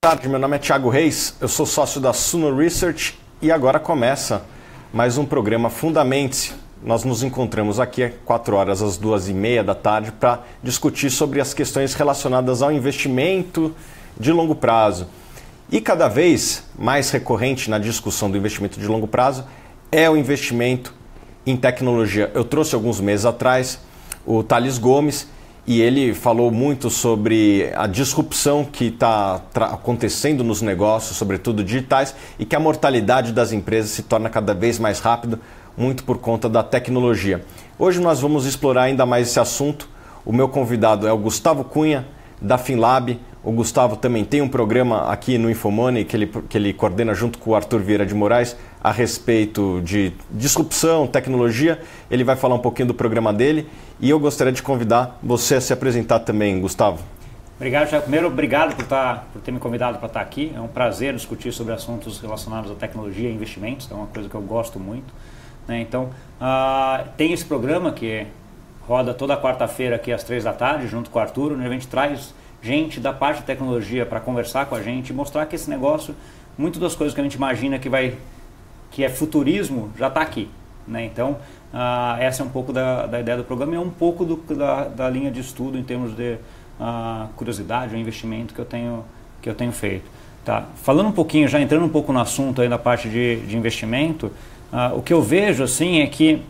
tarde, meu nome é Thiago Reis, eu sou sócio da Suno Research e agora começa mais um programa Fundamente-se. Nós nos encontramos aqui às 4 horas, às 2h30 da tarde, para discutir sobre as questões relacionadas ao investimento de longo prazo. E cada vez mais recorrente na discussão do investimento de longo prazo é o investimento em tecnologia. Eu trouxe alguns meses atrás o Thales Gomes e ele falou muito sobre a disrupção que está acontecendo nos negócios, sobretudo digitais, e que a mortalidade das empresas se torna cada vez mais rápida, muito por conta da tecnologia. Hoje nós vamos explorar ainda mais esse assunto. O meu convidado é o Gustavo Cunha, da Finlab. O Gustavo também tem um programa aqui no Infomoney que ele coordena junto com o Arthur Vieira de Moraes a respeito de disrupção, tecnologia. Ele vai falar um pouquinho do programa dele e eu gostaria de convidar você a se apresentar também, Gustavo. Obrigado, Thiago. Primeiro, obrigado por ter me convidado para estar aqui. É um prazer discutir sobre assuntos relacionados à tecnologia e investimentos. É uma coisa que eu gosto muito. Então, tem esse programa que roda toda quarta-feira aqui às 3 da tarde, junto com o Arthur, onde a gente traz gente da parte de tecnologia para conversar com a gente e mostrar que esse negócio, muitas das coisas que a gente imagina que é futurismo, já está aqui. Então, essa é um pouco da ideia do programa e é um pouco da linha de estudo em termos de curiosidade ou investimento que eu tenho feito. Tá? Falando um pouquinho, já entrando um pouco no assunto aí da parte de investimento, o que eu vejo assim é que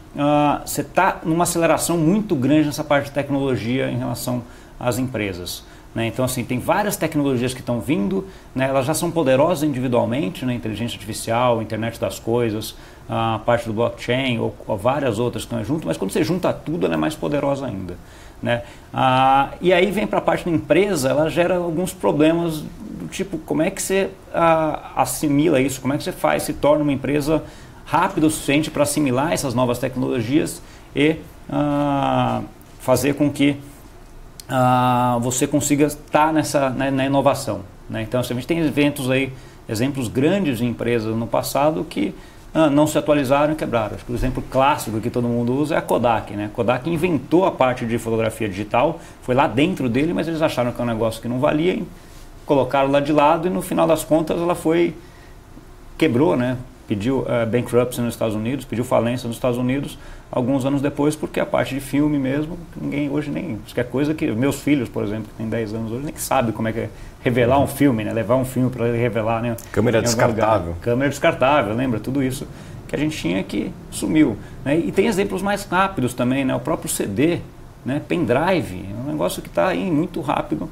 você está numa aceleração muito grande nessa parte de tecnologia em relação às empresas. Então, assim, tem várias tecnologias que estão vindo, elas já são poderosas individualmente, inteligência artificial, internet das coisas, a parte do blockchain ou várias outras que estão junto, mas quando você junta tudo, ela é mais poderosa ainda. E aí vem para a parte da empresa, ela gera alguns problemas do tipo, como é que você assimila isso, como é que você se torna uma empresa rápida o suficiente para assimilar essas novas tecnologias e fazer com que você consiga estar na inovação. Então, a gente tem exemplos grandes de empresas no passado que não se atualizaram e quebraram. Acho que o exemplo clássico que todo mundo usa é a Kodak. A Kodak inventou a parte de fotografia digital, foi lá dentro dele, mas eles acharam que é um negócio que não valia, e colocaram lá de lado e no final das contas ela quebrou, pediu bankruptcy nos Estados Unidos, pediu falência nos Estados Unidos alguns anos depois, porque a parte de filme mesmo, ninguém hoje nem... Isso que é coisa que meus filhos, por exemplo, que têm 10 anos hoje, nem sabem como é que é revelar um filme, levar um filme para revelar. Câmera descartável. Câmera descartável, lembra? Tudo isso que a gente tinha que sumiu. E tem exemplos mais rápidos também, o próprio CD, pendrive, é um negócio que está aí muito rápido,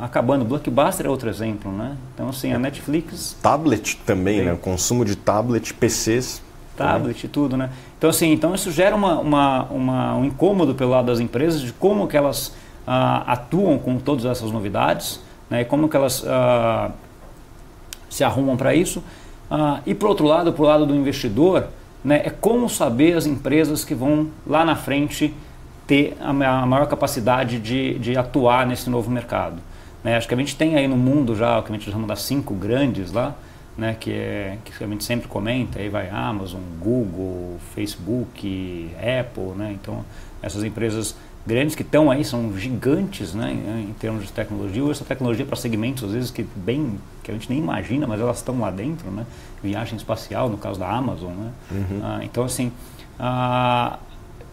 acabando. Blockbuster é outro exemplo, Então, assim, a Netflix... Tablet também, o consumo de tablet, PCs... Tablet e tudo, Então, assim, isso gera um incômodo pelo lado das empresas de como que elas atuam com todas essas novidades, e como que elas se arrumam para isso. E, por outro lado, pro lado do investidor, é como saber as empresas que vão lá na frente ter a maior capacidade de atuar nesse novo mercado. Acho que a gente tem aí no mundo já o que a gente chama das 5 grandes lá, que a gente sempre comenta, aí vai Amazon, Google, Facebook, Apple, Então, essas empresas grandes que estão aí, são gigantes, em termos de tecnologia, ou essa tecnologia para segmentos, às vezes, que a gente nem imagina, mas elas estão lá dentro, Viagem espacial, no caso da Amazon, Então, assim, para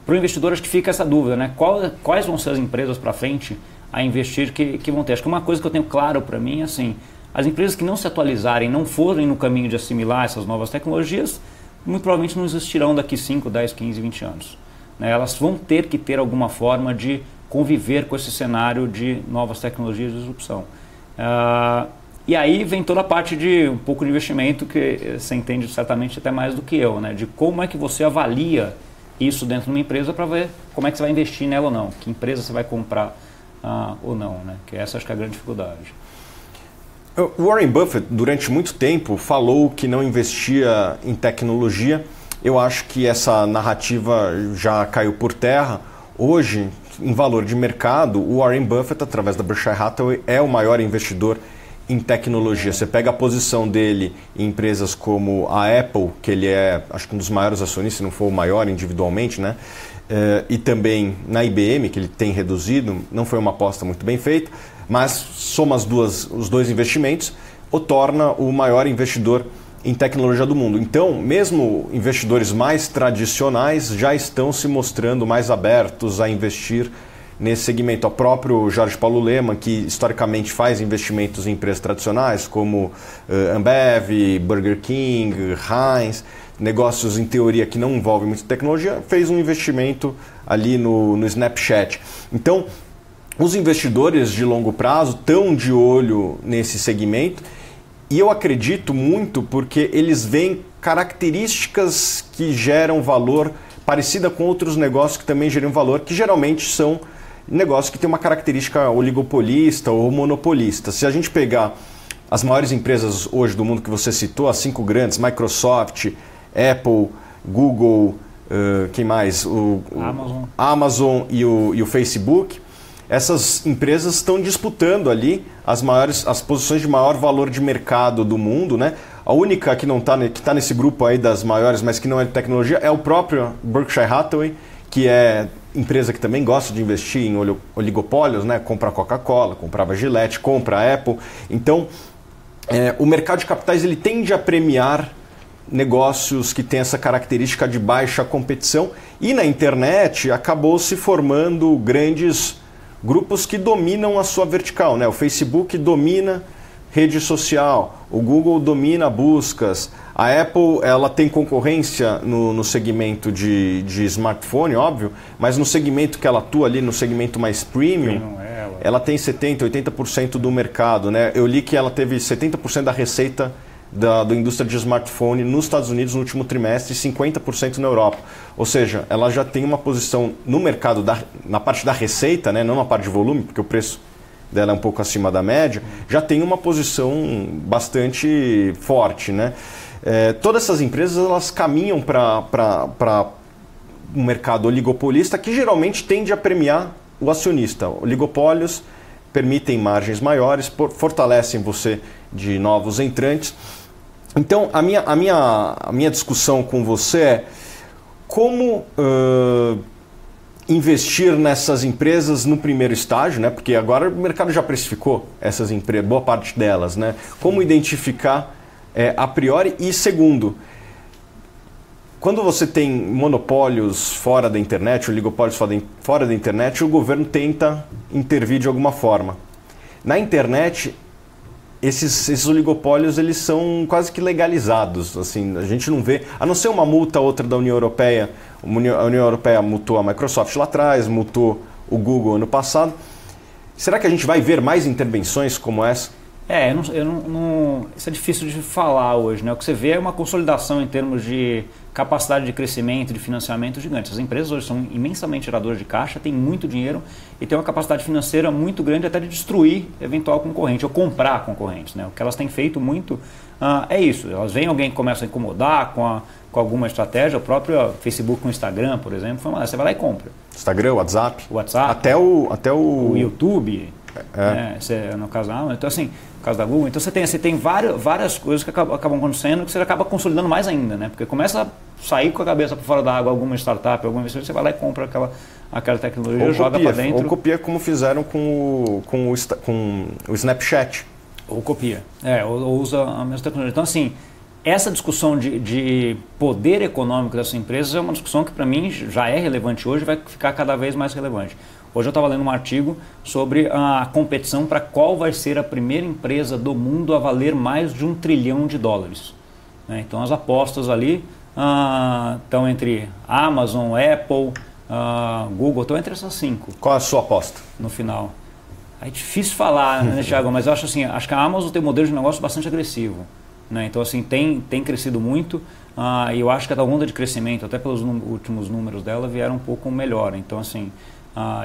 o investidor, acho que fica essa dúvida, Quais vão ser as empresas para frente a investir que vão ter? Acho que uma coisa que eu tenho claro para mim é assim, as empresas que não se atualizarem, não forem no caminho de assimilar essas novas tecnologias, muito provavelmente não existirão daqui 5, 10, 15, 20 anos. Elas vão ter que ter alguma forma de conviver com esse cenário de novas tecnologias de disrupção. E aí vem toda a parte de um pouco de investimento que você entende certamente até mais do que eu, de como é que você avalia isso dentro de uma empresa para ver como é que você vai investir nela ou não, que empresa você vai comprar ou não, que essa acho que é a grande dificuldade. O Warren Buffett, durante muito tempo, falou que não investia em tecnologia. Eu acho que essa narrativa já caiu por terra. Hoje, em valor de mercado, o Warren Buffett, através da Berkshire Hathaway, é o maior investidor em tecnologia. Você pega a posição dele em empresas como a Apple, que ele é, acho que um dos maiores acionistas, se não for o maior individualmente, e também na IBM, que ele tem reduzido, não foi uma aposta muito bem feita. mas soma os dois investimentos, o torna o maior investidor em tecnologia do mundo. Então, mesmo investidores mais tradicionais já estão se mostrando mais abertos a investir nesse segmento. O próprio Jorge Paulo Lemann, que historicamente faz investimentos em empresas tradicionais, como Ambev, Burger King, Heinz, negócios em teoria que não envolvem muita tecnologia, fez um investimento ali no Snapchat. Então, os investidores de longo prazo estão de olho nesse segmento e eu acredito muito porque eles veem características que geram valor parecida com outros negócios que também geram valor, que geralmente são negócios que têm uma característica oligopolista ou monopolista. Se a gente pegar as maiores empresas hoje do mundo que você citou, as 5 grandes, Microsoft, Apple, Google, quem mais? Amazon e o Facebook, essas empresas estão disputando ali as posições de maior valor de mercado do mundo, né? A única que não está que está nesse grupo aí das maiores, mas que não é de tecnologia, é o próprio Berkshire Hathaway, que é empresa que também gosta de investir em oligopólios, né? Compra a Coca-Cola, comprava a Gillette, compra a Apple. Então, o mercado de capitais ele tende a premiar negócios que têm essa característica de baixa competição e na internet acabou se formando grandes grupos que dominam a sua vertical, né? O Facebook domina rede social, o Google domina buscas, a Apple ela tem concorrência no segmento de smartphone, óbvio, mas no segmento que ela atua ali, no segmento mais premium, ela tem 70%, 80% do mercado, né? Eu li que ela teve 70% da receita da indústria de smartphone nos Estados Unidos no último trimestre e 50% na Europa. Ou seja, ela já tem uma posição no mercado, na parte da receita, né, não na parte de volume, porque o preço dela é um pouco acima da média, já tem uma posição bastante forte, né? Todas essas empresas elas caminham para um mercado oligopolista que geralmente tende a premiar o acionista. Oligopólios permitem margens maiores, fortalecem você de novos entrantes. Então, a minha discussão com você é como investir nessas empresas no primeiro estágio, né? Porque agora o mercado já precificou essas empresas, boa parte delas, né? Como identificar a priori e segundo, quando você tem monopólios fora da internet, oligopólios fora da internet, o governo tenta intervir de alguma forma. Na internet, esses oligopólios eles são quase que legalizados, assim, a gente não vê, a não ser uma multa outra da União Europeia. A União Europeia multou a Microsoft lá atrás, multou o Google ano passado. Será que a gente vai ver mais intervenções como essa? Isso é difícil de falar hoje, né? O que você vê é uma consolidação em termos de capacidade de crescimento, de financiamento gigante. As empresas hoje são imensamente geradoras de caixa, têm muito dinheiro e têm uma capacidade financeira muito grande até de destruir eventual concorrente ou comprar concorrentes, né? O que elas têm feito muito é isso. Elas veem alguém que começa a incomodar com alguma estratégia, o próprio Facebook com o Instagram, por exemplo, você vai lá e compra. Instagram, WhatsApp. Até o YouTube. No caso da Amazon, então assim, no caso da Google, então você tem várias coisas que acabam acontecendo que você acaba consolidando mais ainda, né? Porque começa a sair com a cabeça para fora da água alguma startup, alguma investimento, você vai lá e compra aquela tecnologia, ou joga para dentro. Ou copia como fizeram com o Snapchat. Ou copia, ou usa a mesma tecnologia. Então assim, essa discussão de poder econômico dessas empresas é uma discussão que para mim já é relevante hoje e vai ficar cada vez mais relevante. Hoje eu estava lendo um artigo sobre a competição para qual vai ser a primeira empresa do mundo a valer mais de $1 trilhão. Né? Então as apostas ali estão entre Amazon, Apple, Google, estão entre essas 5. Qual é a sua aposta? No final. É difícil falar, né, Thiago? Mas eu acho assim, acho que a Amazon tem um modelo de negócio bastante agressivo. Né? Então assim, tem crescido muito e eu acho que a onda de crescimento, até pelos últimos números dela, vieram um pouco melhor. Então assim,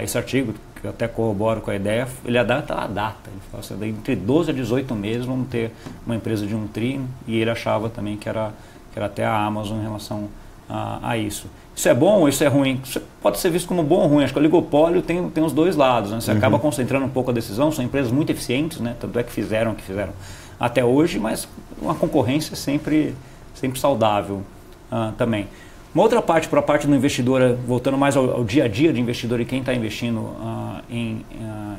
esse artigo, que eu até corroboro com a ideia, ele adapta a data. Ele fala assim, entre 12 a 18 meses vamos ter uma empresa de $1 trilhão e ele achava também que era até a Amazon em relação a isso. Isso é bom ou isso é ruim? Isso pode ser visto como bom ou ruim. Acho que o oligopólio tem os dois lados. Né? Você acaba concentrando um pouco a decisão, são empresas muito eficientes, né? Tanto é que fizeram o que fizeram até hoje, mas uma concorrência sempre saudável também. Uma outra parte, para a parte do investidor, voltando mais ao dia a dia de investidor e quem está investindo em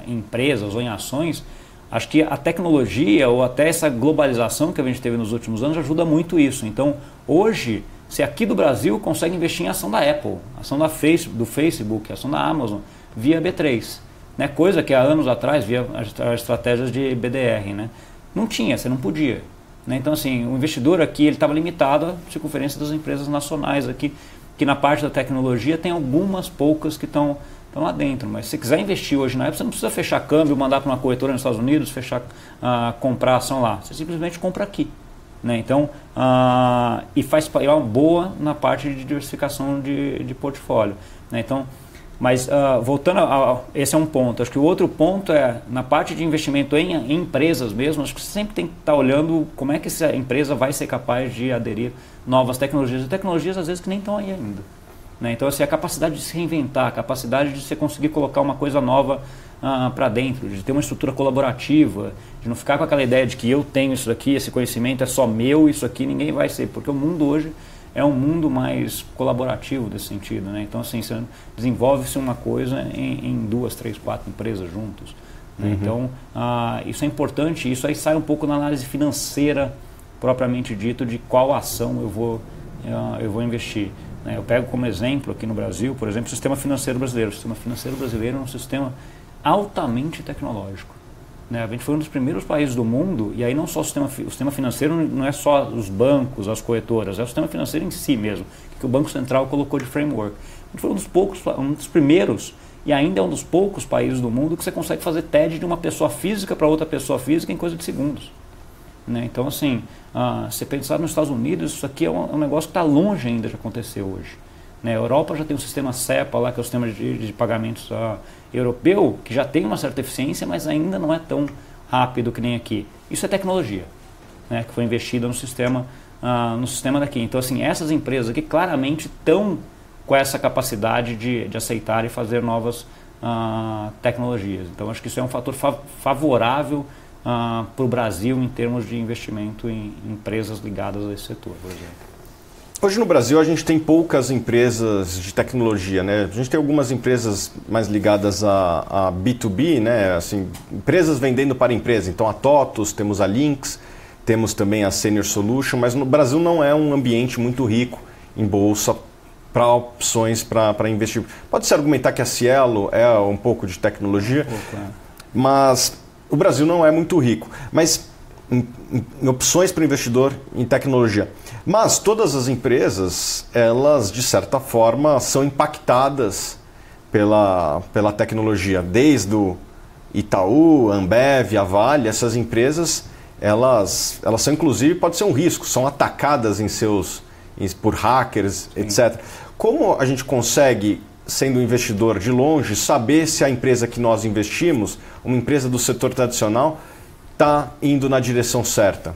empresas ou em ações, acho que a tecnologia ou até essa globalização que a gente teve nos últimos anos ajuda muito isso. Então, hoje, você aqui do Brasil consegue investir em ação da Apple, ação do Facebook, ação da Amazon, via B3. Né? Coisa que há anos atrás, via as estratégias de BDR, né? Não tinha, você não podia. Né? Então, assim, o investidor aqui estava limitado à circunferência das empresas nacionais aqui, que na parte da tecnologia tem algumas poucas que estão lá dentro. Mas se você quiser investir hoje na Apple, você não precisa fechar câmbio, mandar para uma corretora nos Estados Unidos, comprar ação lá. Você simplesmente compra aqui. Né? Então, e faz uma boa na parte de diversificação de portfólio. Né? Então, mas voltando esse é um ponto. Acho que o outro ponto é na parte de investimento em empresas mesmo. Acho que você sempre tem que estar olhando como é que essa empresa vai ser capaz de aderir novas tecnologias. E tecnologias às vezes que nem estão aí ainda. Né? Então, assim, a capacidade de se reinventar, a capacidade de você conseguir colocar uma coisa nova para dentro, de ter uma estrutura colaborativa, de não ficar com aquela ideia de que eu tenho isso aqui, esse conhecimento é só meu, isso aqui ninguém vai ser, porque o mundo hoje é um mundo mais colaborativo desse sentido. Né? Então, assim, desenvolve-se uma coisa em 2, 3, 4 empresas juntos. Né? Então, isso é importante, isso aí sai um pouco na análise financeira propriamente dito de qual ação eu vou investir. Eu pego como exemplo aqui no Brasil, por exemplo, o sistema financeiro brasileiro. O sistema financeiro brasileiro é um sistema altamente tecnológico. A gente foi um dos primeiros países do mundo, e aí não só o sistema financeiro não é só os bancos, as corretoras, é o sistema financeiro em si mesmo, que o Banco Central colocou de framework. A gente foi um dos primeiros, e ainda é um dos poucos países do mundo que você consegue fazer TED de uma pessoa física para outra pessoa física em coisa de segundos. Então, assim, se pensar nos Estados Unidos, isso aqui é um negócio que está longe ainda de acontecer hoje. A Europa já tem um sistema SEPA, lá, que é o sistema de pagamentos europeu, que já tem uma certa eficiência, mas ainda não é tão rápido que nem aqui. Isso é tecnologia, que foi investida no sistema daqui. Então, assim, essas empresas aqui claramente estão com essa capacidade de aceitar e fazer novas tecnologias. Então, acho que isso é um fator favorável para o Brasil em termos de investimento em empresas ligadas a esse setor, por exemplo. Hoje no Brasil a gente tem poucas empresas de tecnologia, né? A gente tem algumas empresas mais ligadas a B2B, né? Assim, empresas vendendo para empresa. Então a TOTUS, temos a Lynx, temos também a Senior Solution, mas no Brasil não é um ambiente muito rico em bolsa para opções para investir. Pode-se argumentar que a Cielo é um pouco de tecnologia, mas o Brasil não é muito rico. Mas em opções para investidor em tecnologia. Mas todas as empresas, elas de certa forma são impactadas pela tecnologia. Desde o Itaú, Ambev, a Vale, essas empresas, elas são inclusive, pode ser um risco, são atacadas por hackers, etc. Como a gente consegue, sendo um investidor de longe, saber se a empresa que nós investimos, uma empresa do setor tradicional, está indo na direção certa?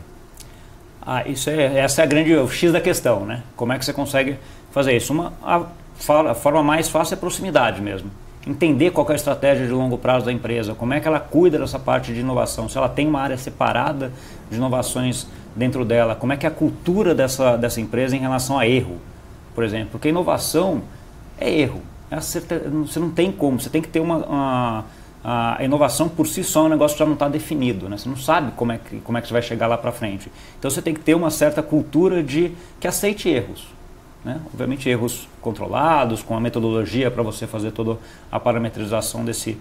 Essa é o X da questão, né? Como é que você consegue fazer isso? A forma mais fácil é a proximidade mesmo. Entender qual é a estratégia de longo prazo da empresa, como é que ela cuida dessa parte de inovação, se ela tem uma área separada de inovações dentro dela, como é que é a cultura dessa empresa em relação a erro, por exemplo. Porque inovação é erro. Você não tem como, você tem que ter a inovação por si só é um negócio que já não está definido, né? Você não sabe como é que você vai chegar lá para frente. Então você tem que ter uma certa cultura que aceite erros, né? Obviamente erros controlados, com a metodologia para você fazer toda a parametrização desse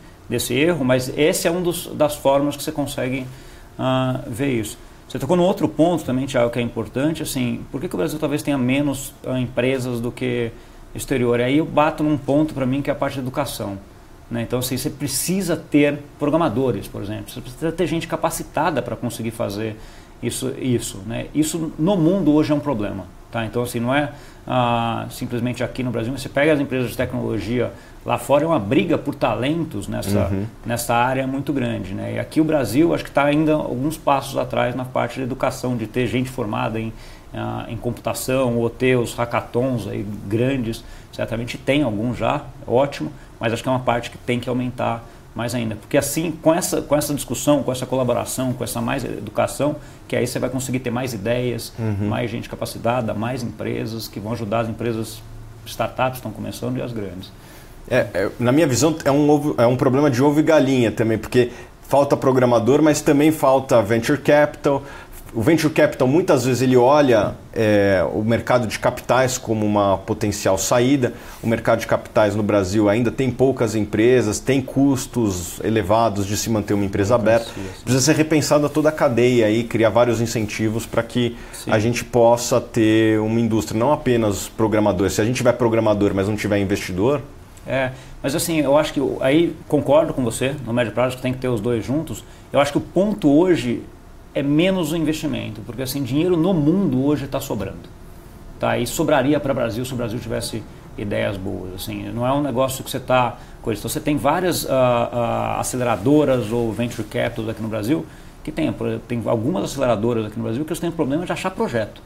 erro, mas esse é das formas que você consegue ver isso. Você tocou num outro ponto também, Thiago, que é importante, assim, por que o Brasil talvez tenha menos empresas do que o exterior? E aí eu bato num ponto para mim que é a parte da educação. Então, assim, você precisa ter programadores, por exemplo, você precisa ter gente capacitada para conseguir fazer isso, né? Isso no mundo hoje é um problema. Tá? Então, assim, não é simplesmente aqui no Brasil, mas você pega as empresas de tecnologia lá fora, é uma briga por talentos nessa área muito grande. Né? E aqui o Brasil, acho que está ainda alguns passos atrás na parte da educação, de ter gente formada em computação, ou ter os hackathons aí grandes, certamente tem alguns já, ótimo, mas acho que é uma parte que tem que aumentar mais ainda. Porque assim, com essa discussão, com essa colaboração, com essa mais educação, que aí você vai conseguir ter mais ideias, mais gente capacitada, mais empresas que vão ajudar as empresas, startups estão começando e as grandes. Na minha visão, é um problema de ovo e galinha também, porque falta programador, mas também falta venture capital. O venture capital, muitas vezes, ele olha o mercado de capitais como uma potencial saída. O mercado de capitais no Brasil ainda tem poucas empresas, tem custos elevados de se manter uma empresa aberta. Precisa ser repensada toda a cadeia e criar vários incentivos para que a gente possa ter uma indústria, não apenas programador. Se a gente tiver programador, mas não tiver investidor... Mas assim, eu acho que aí concordo com você, no médio prazo que tem que ter os dois juntos. Eu acho que o ponto hoje é menos o investimento, porque assim, dinheiro no mundo hoje está sobrando. Tá? E sobraria para o Brasil se o Brasil tivesse ideias boas. Assim, não é um negócio que você está... Então você tem várias aceleradoras ou venture capitals aqui no Brasil, que tem algumas aceleradoras aqui no Brasil que eles têm problema de achar projeto.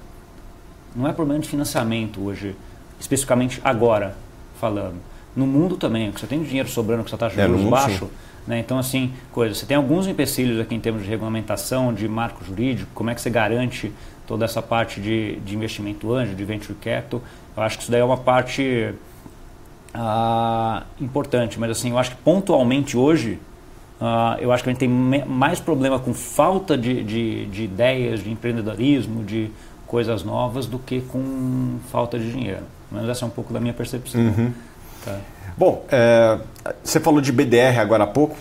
Não é problema de financiamento hoje, especificamente agora falando. No mundo também, que você tem dinheiro sobrando, que você está juros baixo, né? Então assim, você tem alguns empecilhos aqui em termos de regulamentação, de marco jurídico, como é que você garante toda essa parte de investimento anjo, de venture capital. Eu acho que isso daí é uma parte importante, mas assim, eu acho que pontualmente hoje, eu acho que a gente tem mais problema com falta de ideias, de empreendedorismo, de coisas novas, do que com falta de dinheiro. Mas essa é um pouco da minha percepção. Tá. Bom, você falou de BDR agora há pouco.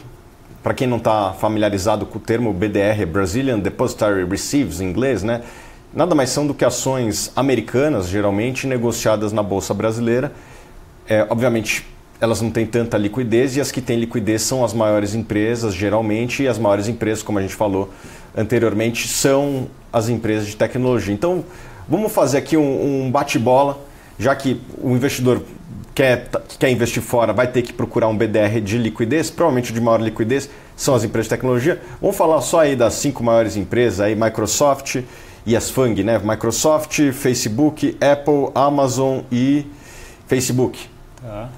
Para quem não está familiarizado com o termo, BDR, Brazilian Depositary Receives, em inglês, né? Nada mais são do que ações americanas, geralmente negociadas na Bolsa Brasileira. Obviamente, elas não têm tanta liquidez, e as que têm liquidez são as maiores empresas, geralmente, e as maiores empresas, como a gente falou anteriormente, são as empresas de tecnologia. Então, vamos fazer aqui um bate-bola, já que o investidor que quer investir fora vai ter que procurar um BDR de liquidez, provavelmente de maior liquidez são as empresas de tecnologia. Vamos falar só aí das 5 maiores empresas, aí, Microsoft e as FANG, né? Microsoft, Facebook, Apple, Amazon e Facebook. Tá.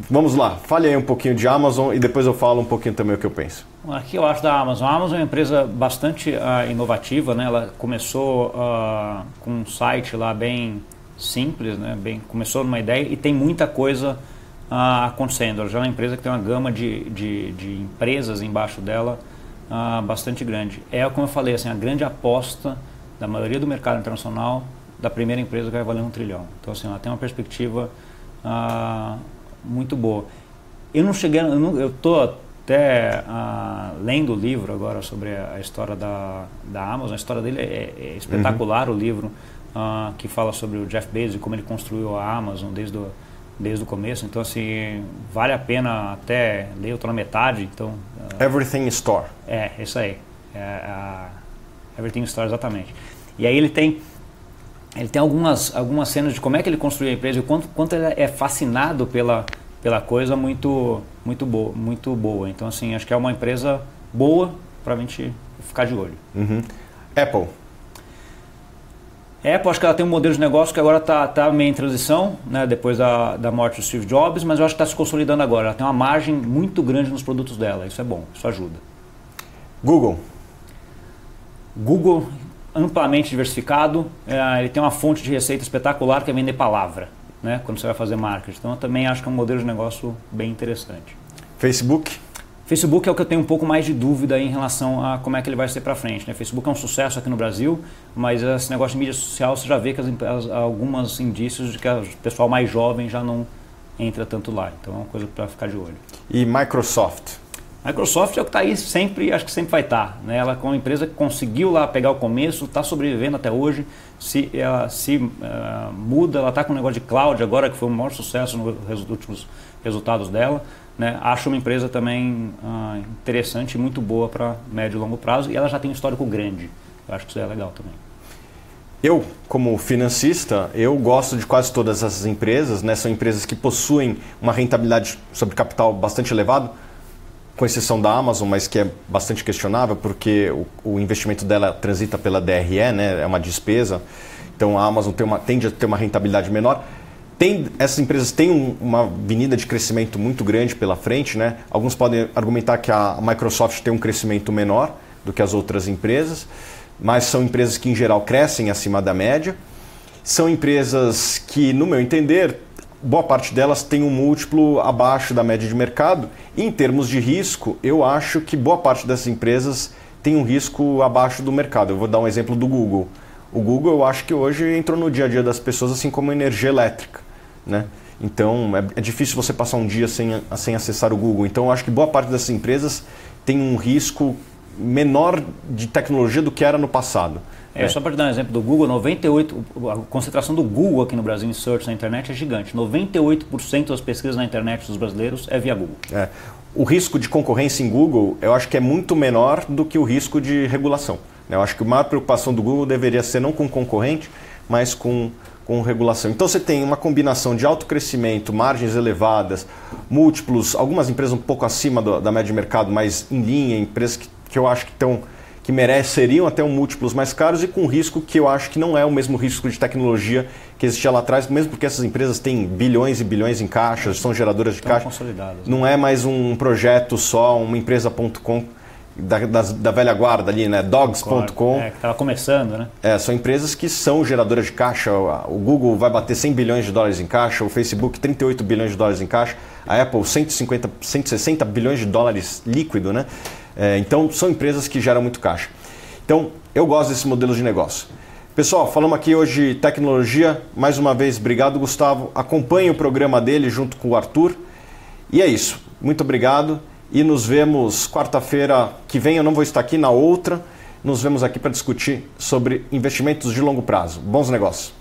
Vamos lá, fale aí um pouquinho de Amazon e depois eu falo um pouquinho também o que eu penso. Aqui eu acho da Amazon. A Amazon é uma empresa bastante inovativa, né? Ela começou com um site lá bem simples, né? Começou numa ideia e tem muita coisa acontecendo. Ela já é uma empresa que tem uma gama de empresas embaixo dela bastante grande. Como eu falei, assim, a grande aposta da maioria do mercado internacional da primeira empresa que vai valer $1 trilhão. Então assim, ela tem uma perspectiva muito boa. Eu estou até lendo o livro agora sobre a história da Amazon. A história dele é espetacular, o livro que fala sobre o Jeff Bezos e como ele construiu a Amazon desde o começo. Então assim, vale a pena até ler. Eu estou na metade, então... Everything Store. Isso aí. Everything Store, exatamente. E aí ele tem algumas cenas de como é que ele construiu a empresa e o quanto ele é fascinado pela coisa muito boa. Então assim, acho que é uma empresa boa para a gente ficar de olho. Apple, acho que ela tem um modelo de negócio que agora está meio em transição, né, depois da morte do Steve Jobs, mas eu acho que está se consolidando agora. Ela tem uma margem muito grande nos produtos dela, isso é bom, isso ajuda. Google, amplamente diversificado, ele tem uma fonte de receita espetacular que é vender palavra, né, quando você vai fazer marketing. Então eu também acho que é um modelo de negócio bem interessante. Facebook é o que eu tenho um pouco mais de dúvida em relação a como é que ele vai ser para frente, né? Facebook é um sucesso aqui no Brasil, mas esse negócio de mídia social você já vê que alguns indícios de que o pessoal mais jovem já não entra tanto lá. Então é uma coisa para ficar de olho. E Microsoft? Microsoft é o que está aí sempre, acho que sempre vai estar, né? Ela é uma empresa que conseguiu lá pegar o começo, está sobrevivendo até hoje. Se ela muda, ela está com um negócio de cloud agora, que foi o maior sucesso nos últimos resultados dela. Né? Acho uma empresa também interessante e muito boa para médio e longo prazo, e ela já tem um histórico grande. Eu acho que isso é legal também. Eu, como financista, eu gosto de quase todas essas empresas, né? São empresas que possuem uma rentabilidade sobre capital bastante elevada, com exceção da Amazon, mas que é bastante questionável, porque o investimento dela transita pela DRE, né? É uma despesa, então a Amazon tende a ter uma rentabilidade menor. Essas empresas têm uma avenida de crescimento muito grande pela frente, né? Alguns podem argumentar que a Microsoft tem um crescimento menor do que as outras empresas, mas são empresas que, em geral, crescem acima da média. São empresas que, no meu entender, boa parte delas tem um múltiplo abaixo da média de mercado. E, em termos de risco, eu acho que boa parte dessas empresas tem um risco abaixo do mercado. Eu vou dar um exemplo do Google. O Google, eu acho que hoje entrou no dia a dia das pessoas, assim como a energia elétrica, né? Então, é difícil você passar um dia sem acessar o Google. Então, eu acho que boa parte dessas empresas tem um risco menor de tecnologia do que era no passado. Só para te dar um exemplo do Google, a concentração do Google aqui no Brasil em search na internet é gigante. 98% das pesquisas na internet dos brasileiros é via Google. O risco de concorrência em Google, eu acho que é muito menor do que o risco de regulação. Eu acho que a maior preocupação do Google deveria ser não com concorrente, mas com regulação. Então você tem uma combinação de alto crescimento, margens elevadas, múltiplos, algumas empresas um pouco acima da média de mercado, mas em linha, empresas que eu acho que mereceriam até múltiplos mais caros e com risco que eu acho que não é o mesmo risco de tecnologia que existia lá atrás, mesmo porque essas empresas têm bilhões e bilhões em caixa, são geradoras de caixa. Consolidadas, não é mais um projeto só, uma empresa.com da velha guarda ali, né? Dogs.com. Que estava começando, né? São empresas que são geradoras de caixa. O Google vai bater 100 bilhões de dólares em caixa, o Facebook 38 bilhões de dólares em caixa, a Apple 160 bilhões de dólares líquido, né? Então, são empresas que geram muito caixa. Então, eu gosto desse modelo de negócio. Pessoal, falamos aqui hoje de tecnologia. Mais uma vez, obrigado, Gustavo. Acompanhe o programa dele junto com o Arthur. E é isso. Muito obrigado. E nos vemos quarta-feira que vem. Eu não vou estar aqui, na outra. Nos vemos aqui para discutir sobre investimentos de longo prazo. Bons negócios.